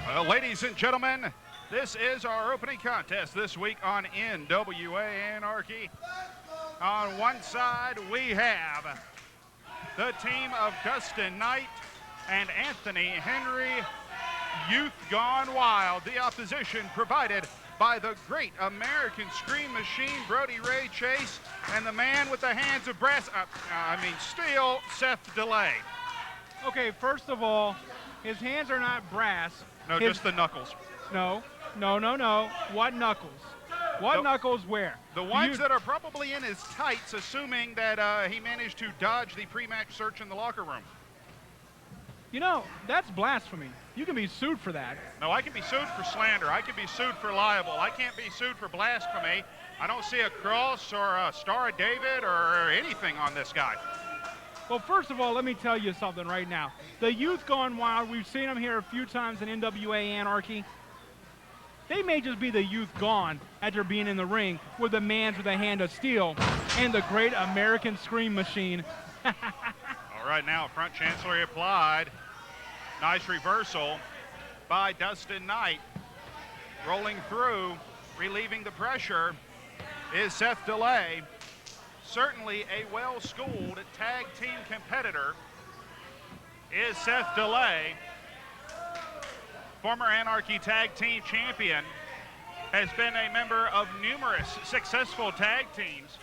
Well, ladies and gentlemen, this is our opening contest this week on NWA Anarchy. On one side, we have the team of Dustin Knight and Anthony Henry, Youth Gone Wild. The opposition provided by the great American Scream Machine, Brody Ray Chase, and the man with the hands of steel, Seth DeLay. Okay, first of all, his hands are not brass. No, just the knuckles. No. What knuckles? What knuckles where? The ones that are probably in his tights, assuming that he managed to dodge the pre-match search in the locker room. You know, that's blasphemy. You can be sued for that. No, I can be sued for slander. I can be sued for libel. I can't be sued for blasphemy. I don't see a cross or a Star of David or anything on this guy. Well, first of all, let me tell you something right now. The Youth Gone Wild, we've seen them here a few times in NWA Anarchy. They may just be the youth gone after being in the ring with the man with a hand of steel and the great American Scream Machine. All right, now front chancellery applied. Nice reversal by Dustin Knight. Rolling through, relieving the pressure, is Seth DeLay. Certainly a well-schooled tag team competitor is Seth DeLay. Former Anarchy Tag Team Champion, has been a member of numerous successful tag teams.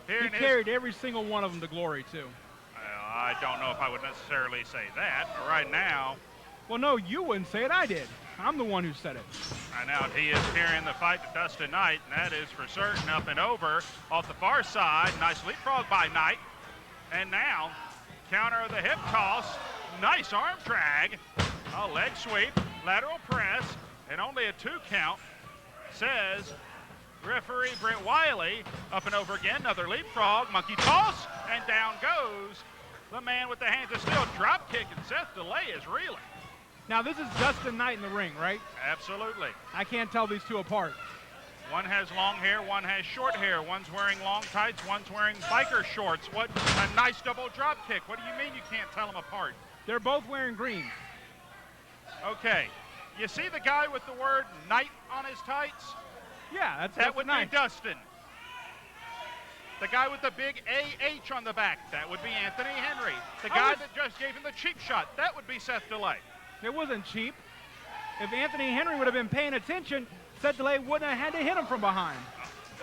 He carried every single one of them to glory, too. I don't know if I would necessarily say that. Right now. Well, no, you wouldn't say it. I did. I'm the one who said it. Right now, he is carrying the fight to Dustin Knight, and that is for certain. Up and over off the far side. Nice leapfrog by Knight. And now, counter of the hip toss. Nice arm drag. A leg sweep, lateral press, and only a 2 count, says referee Brent Wiley. Up and over again, another leapfrog, monkey toss, and down goes the man with the hands of steel. Drop kick, and Seth DeLay is reeling. Now, this is Dustin Knight in the ring, right? Absolutely. I can't tell these two apart. One has long hair, one has short hair. One's wearing long tights, one's wearing biker shorts. What a nice double drop kick. What do you mean you can't tell them apart? They're both wearing green. Okay. You see the guy with the word Knight on his tights? Yeah, that would nice. be Dustin. The guy with the big AH on the back, that would be Anthony Henry. The guy that just gave him the cheap shot, that would be Seth DeLay. It wasn't cheap. If Anthony Henry would have been paying attention, Seth DeLay wouldn't have had to hit him from behind.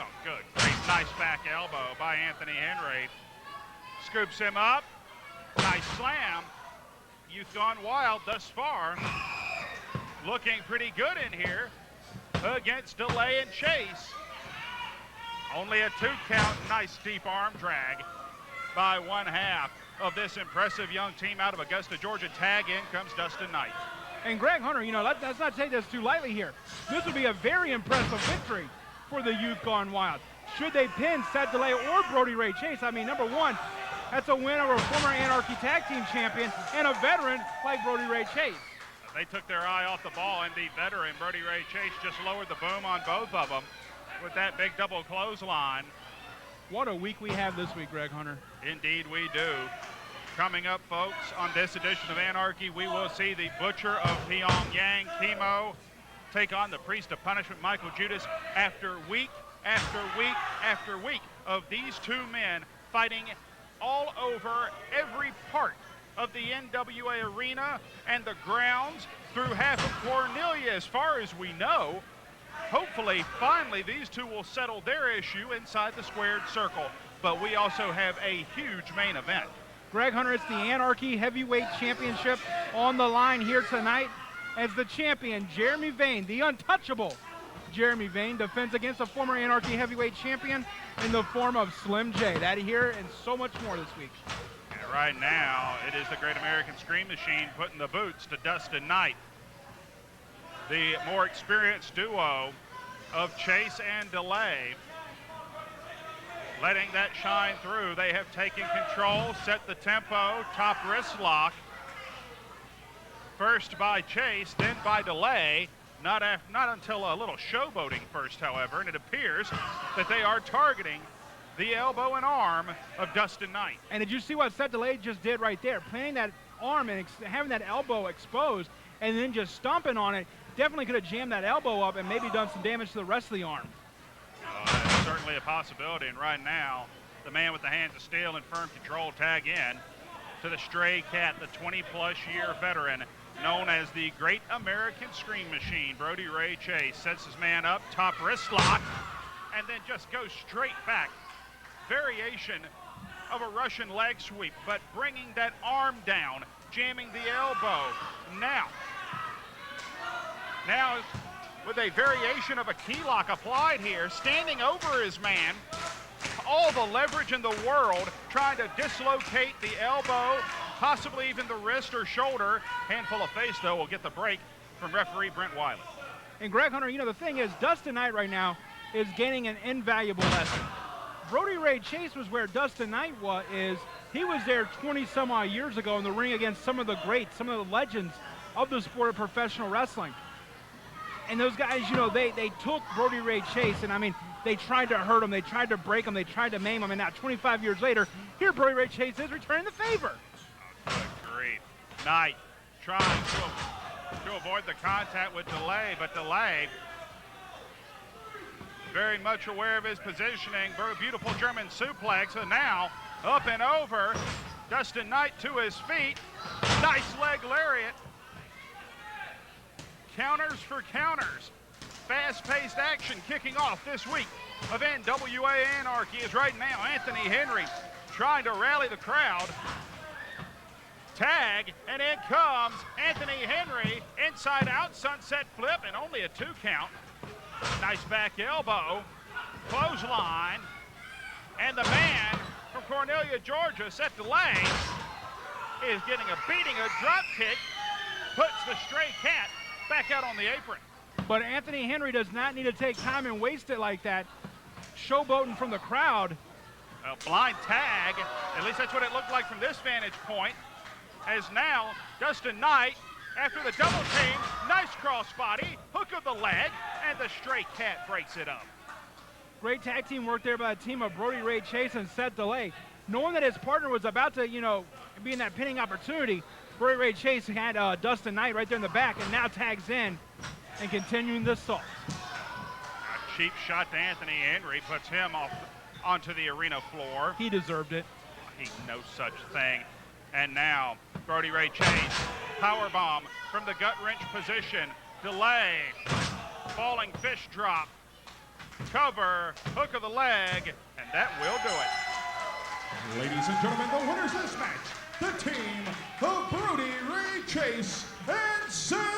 Oh, good. Great, nice back elbow by Anthony Henry. Scoops him up. Nice slam. Youth Gone Wild thus far. Looking pretty good in here against DeLay and Chase. Only a 2 count, nice deep arm drag by one half of this impressive young team out of Augusta, Georgia. Tag in comes Dustin Knight. And Greg Hunter, you know, let's not take this too lightly here. This would be a very impressive victory for the Youth Gone Wild. Should they pin Seth DeLay or Brody Ray Chase? I mean, number one, that's a win over a former Anarchy Tag Team Champion and a veteran like Brody Ray Chase. They took their eye off the ball, and the veteran Brody Ray Chase just lowered the boom on both of them with that big double clothesline. What a week we have this week, Greg Hunter. Indeed we do. Coming up, folks, on this edition of Anarchy, we will see the Butcher of Pyongyang, Chemo, take on the Priest of Punishment, Michael Judas, after week after week after week of these two men fighting all over every part of the NWA arena and the grounds through half of Cornelia, as far as we know. Hopefully, finally, these two will settle their issue inside the squared circle. But we also have a huge main event. Greg Hunter, it's the Anarchy Heavyweight Championship on the line here tonight as the champion, Jeremy Vane, the untouchable Jeremy Vane, defends against a former Anarchy Heavyweight Champion in the form of Slim J. That here and so much more this week. And right now, it is the Great American Scream Machine putting the boots to Dustin Knight. The more experienced duo of Chase and DeLay, letting that shine through. They have taken control, set the tempo, top wrist lock. First by Chase, then by DeLay. Not until a little showboating first, however, and it appears that they are targeting the elbow and arm of Dustin Knight. And did you see what Seth DeLay just did right there? Planting that arm and having that elbow exposed and then just stomping on it, definitely could have jammed that elbow up and maybe done some damage to the rest of the arm. That's certainly a possibility, and right now, the man with the hands of steel and firm control tag in to the stray cat, the 20-plus year veteran known as the Great American Scream Machine. Brody Ray Chase sets his man up, top wrist lock, and then just goes straight back. Variation of a Russian leg sweep, but bringing that arm down, jamming the elbow. Now with a variation of a key lock applied here, standing over his man, all the leverage in the world, trying to dislocate the elbow, possibly even the wrist or shoulder. Handful of face, though, will get the break from referee Brent Wiley. And Greg Hunter, you know, the thing is, Dustin Knight right now is gaining an invaluable lesson. Brody Ray Chase was where Dustin Knight is. He was there 20-some-odd years ago in the ring against some of the greats, some of the legends of the sport of professional wrestling. And those guys, you know, they took Brody Ray Chase, and I mean, they tried to hurt him, they tried to break him, they tried to maim him, and now 25 years later, here Brody Ray Chase is returning the favor. Oh, good grief. Knight trying to avoid the contact with Delay, but Delay very much aware of his positioning. Beautiful German suplex, and now up and over. Dustin Knight to his feet. Nice leg lariat. Counters for counters. Fast-paced action kicking off this week of NWA Anarchy is right now Anthony Henry trying to rally the crowd. Tag, and in comes Anthony Henry. Inside-out sunset flip, and only a 2 count. Nice back elbow, clothesline, and the man from Cornelia, Georgia, Seth is getting a beating, a drop kick, puts the stray cat back out on the apron. But Anthony Henry does not need to take time and waste it like that. Showboating from the crowd. A blind tag, at least that's what it looked like from this vantage point, as now Dustin Knight, after the double team, nice crossbody, hook of the leg, and the stray cat breaks it up. Great tag team work there by the team of Brody Ray Chase and Seth Delay. Knowing that his partner was about to, you know, be in that pinning opportunity, Brody Ray Chase had Dustin Knight right there in the back and now tags in and continuing the assault. A cheap shot to Anthony Henry puts him off onto the arena floor. He deserved it. He no such thing. And now Brody Ray Chase, powerbomb from the gut wrench position. Delay, falling fish drop, cover, hook of the leg, and that will do it. Ladies and gentlemen, the winners of this match, the team of Brody Ray Chase and Seth